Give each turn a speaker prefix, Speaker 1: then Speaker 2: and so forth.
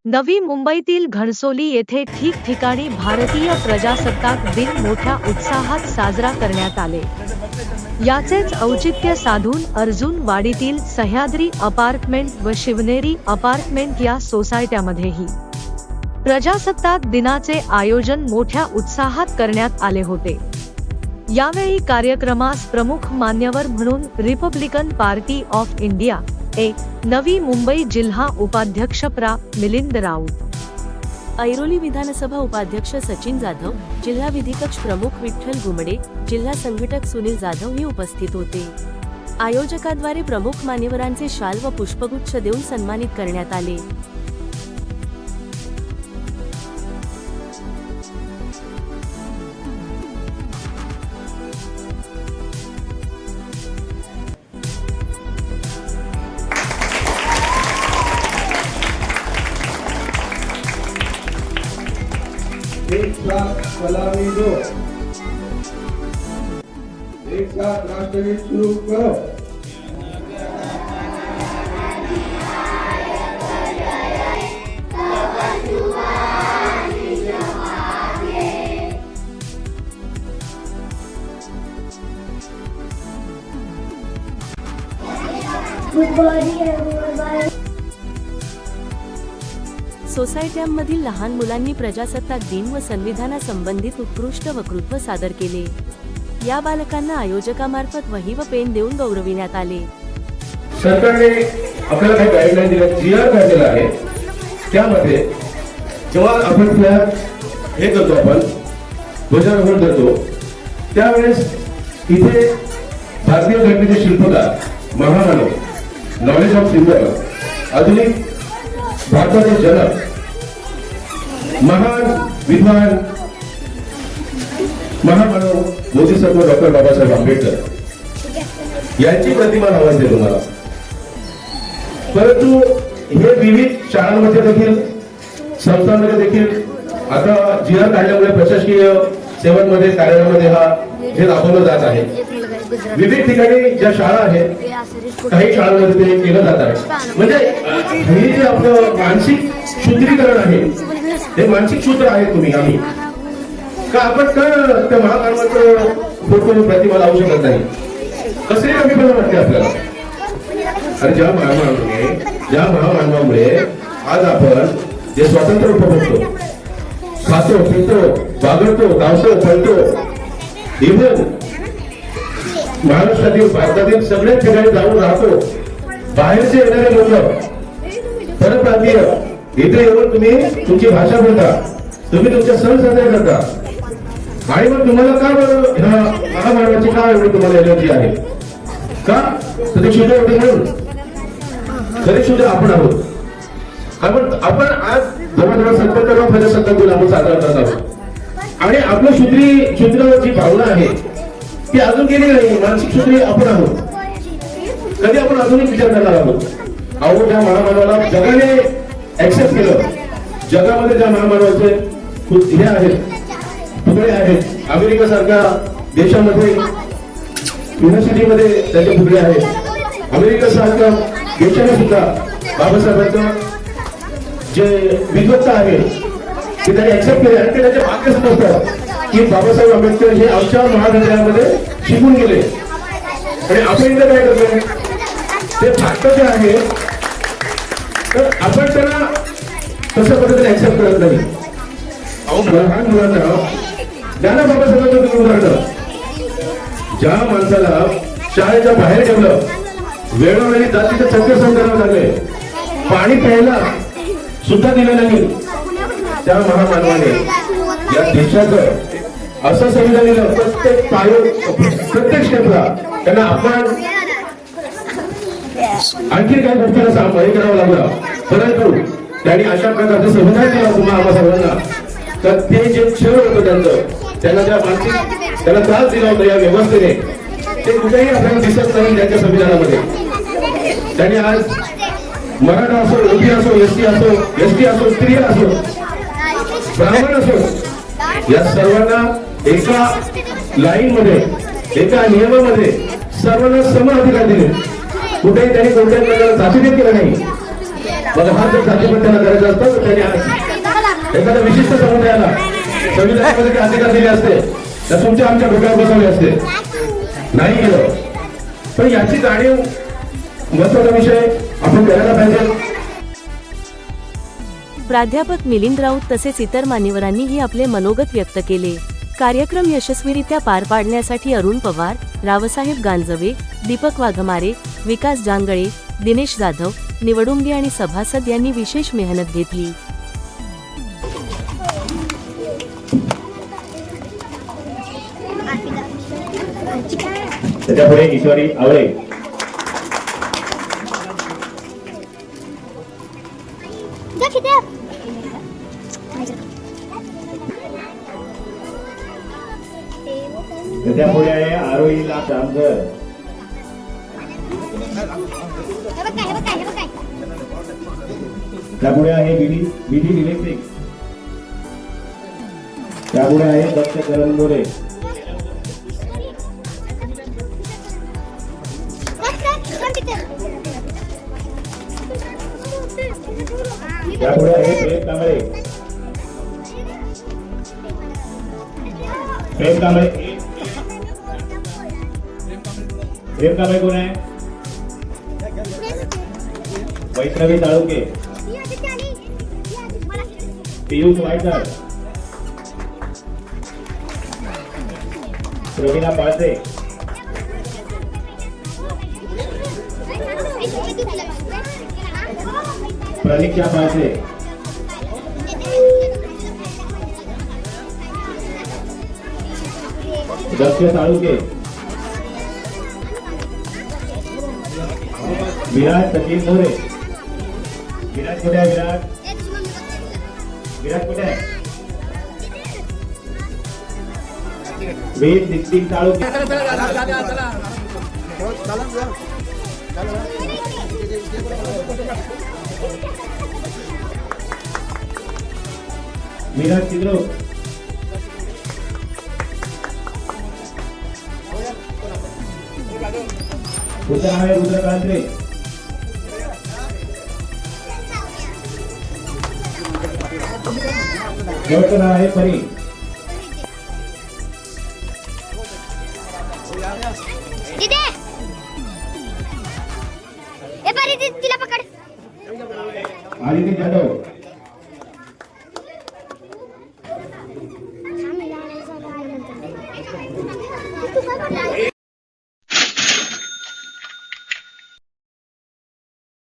Speaker 1: नवी मुंबईतील घणसोली येथे ठिकठिकाणी भारतीय प्रजासत्ताक दिन मोठ्या उत्साहात साजरा करण्यात आले। याचेच औचित्य साधून अर्जुन वाडीतील सह्याद्री अपार्टमेंट व शिवनेरी अपार्टमेंट या सोसायट्यामध्येही प्रजासत्ताक दिनाचे आयोजन मोठ्या उत्साहात करण्यात आले होते। यावेळी कार्यक्रमास प्रमुख मान्यवर म्हणून Republican party of India Navi Mumbai जिल्हा उपाध्यक्ष प्रा. मिलिंद राऊत,
Speaker 2: ऐरोली विधानसभा उपाध्यक्ष सचिन जाधव, जिल्हा विधिकक्ष प्रमुख विठ्ठल गुमडे, जिल्हा संघटक सुनील जाधव हे उपस्थित होते। आयोजकाद्वारे प्रमुख मान्यवरांचे शाल व पुष्पगुच्छ देऊन सन्मानित करण्यात आले।
Speaker 3: एक साथ सलामी दो, एक साथ राष्ट्रगीत शुरू करो।
Speaker 4: Good morning everyone.
Speaker 2: सोसायट्यांमधील लहान मुलांनी प्रजासत्ताक दिन व संविधानासंबंधित उत्कृष्ट वक्तृत्व सादर केले। या बालकांना आयोजकामार्फत वही व पेन देऊन गौरविण्यात आले।
Speaker 3: सरकारने आपल्याला काही गाईडलाईन दिल्या, जीआर काढलेला आहे। त्यामध्ये जेव्हा आपण फ्लॅग हे करतो, आपण ध्वजारोहण करतो, त्यावेळेस इथे भारतीय घटनेचे शिल्पकार, महामानव, नॉलेज ऑफ सिम्बॉल, आधुनिक भारताचे जनक, महान विद्वान, महामानव बोधिसत्व डॉक्टर बाबासाहेब आंबेडकर यांची प्रतिमा लावायची तुम्हाला। परंतु हे विविध शाळांमध्ये देखील, संस्थांमध्ये देखील आता जीआर काढल्यामुळे प्रशासकीय सेवांमध्ये, कार्यालयामध्ये हे राबवलं जात आहे। विविध ठिकाणी ज्या शाळा आहेत, काही शाळांमध्ये ते केलं जात आहे। म्हणजे हे जे आपलं मानसिक शुद्धीकरण आहे, हे मानसिक सूत्र आहे तुम्ही आम्ही का आपण त्या महामानवाचं फोटो प्रतिमा लावू शकत नाही? कसं कमी पण वाटते आपल्याला? आणि ज्या महामानवामुळे आज आपण जे स्वातंत्र्य उपभोगतो, खातो, पितो, वागतो, धावतो, पळतो, इव्हन महाराष्ट्रातील, भारतातील सगळ्याच ठिकाणी जाऊन राहतो, बाहेरचे येणारे लोक, परप्रांतीय इथे येऊन तुम्ही तुमची भाषा बोलता, तुम्ही तुमचे सण साजरे करता, आणि मग तुम्हाला का बरं ह्या महामानवाची का एवढी तुम्हाला एनर्जी आहे? का? तर ते शुद्ध होते म्हणून, तरी शुद्ध आपण आहोत। आपण आज जवळजवळ 70 प्रजासत्ताक दिन आपण साजरा करत आहोत, आणि आपलं शुद्र जी भावना आहे ती अजून गेली नाही। मानसिक शुद्धी आपण आहोत। कधी आपण आधुनिक विचार करणार आहोत? अहो, ज्या महामानवाला जगाने ऍक्सेप्ट केलं, जगामध्ये ज्या महामानवाचे हे आहेत, पुतळे आहेत, अमेरिका सारख्या देशामध्ये युनिव्हर्सिटीमध्ये त्याचे पुतळे आहेत। अमेरिका सारख्या देशाने सुद्धा बाबासाहेबांचं जे विद्वत्ता आहे ते त्यांनी ऍक्सेप्ट केले, आणि ते त्याचे भाग्य समजतात की बाबासाहेब आंबेडकर हे आमच्या महाविद्यालयामध्ये शिकून गेले। आणि आपण इथे काय करतोय? ते फाटक जे आहे, तर आपण त्यांना तशा पद्धतीने ऍक्सेप्ट करत नाही। अहो, लहान मुलांना ज्यांना बाबासाहेबांचं तुम्ही उदाहरण, ज्या माणसाला शाळेच्या बाहेर ठेवलं, वेळोवेळी जातीचे चक्कर सहन करावे लागले, पाणी प्यायला सुद्धा दिलं नाही, त्या महामानवाने या देशाचं असं संविधान दिलं, प्रत्येक स्टेपला त्यांना आपण आणखी काही गोष्टीला सामोरे करावं लागलं, परंतु त्यांनी अशा प्रकारचं संविधान दिलं तुम्हाला आम्हा सर्वांना, तर ते जे क्षण होतं त्यांना ज्या मानसिक त्याला त्रास दिला होता या व्यवस्थेने, ते कुठेही आपल्याला दिसत नाही त्यांच्या संविधानामध्ये। त्यांनी आज मराठा असो, ओबी असो, एसटी असो, स्त्री असो, ब्राह्मण असो, या सर्वांना एका लाईन मध्ये, एका नियमामध्ये सर्वांना सम अधिकार दिले। कुठेही त्यांनी कोणत्याही प्रकारे जातीभेद केला नाही। मग हा जर जातीपण त्यांना करायचा असतो तर त्यांनी एखाद्या विशिष्ट समुदायाला संविधानामध्ये काही अधिकार दिले असते तर तुमच्या आमच्या डोक्यावर बसवले असते, नाही केलं. पण याची जाणीव महत्वाचा विषय आपण करायला पाहिजे.
Speaker 2: प्राध्यापक मिलिंद राऊत तसेच इतर मान्यवरांनीही आपले मनोगत व्यक्त केले. कार्यक्रम यशस्वीरित्या पार पाडण्यासाठी अरुण पवार, रावसाहेब गांजवे, दीपक वाघमारे, विकास जांगळे, दिनेश जाधव, निवडुंगे आणि सभासद यांनी विशेष मेहनत घेतली.
Speaker 3: त्याच्यापुढे ईश्वरी आवळे. त्याच्यापुढे आहे आरोहीला जामगर. त्यापुढे आहे विधी इलेक्ट्रिक. त्यापुढे आहे दत्त करंगोरे. त्यापुढे आहे प्रेम कांबळे. प्रेम कांबळे कोण आहे? वैष्णवी ताळुके. पियुष वायकर. प्रवीणा पाळसे. प्रतीक्षा पाळसे. दक्ष ताळुके. विराट सचिन मोरे. विराट कुठे आहे? विराट कुठे आहे? वीर नितीन ताळुके. विराट चिद्रो. पुढचं नाव आहे रुद्र कांत्रे. शेवटचं नाव आहे परी. तिला पकड. आदित्य जाधव.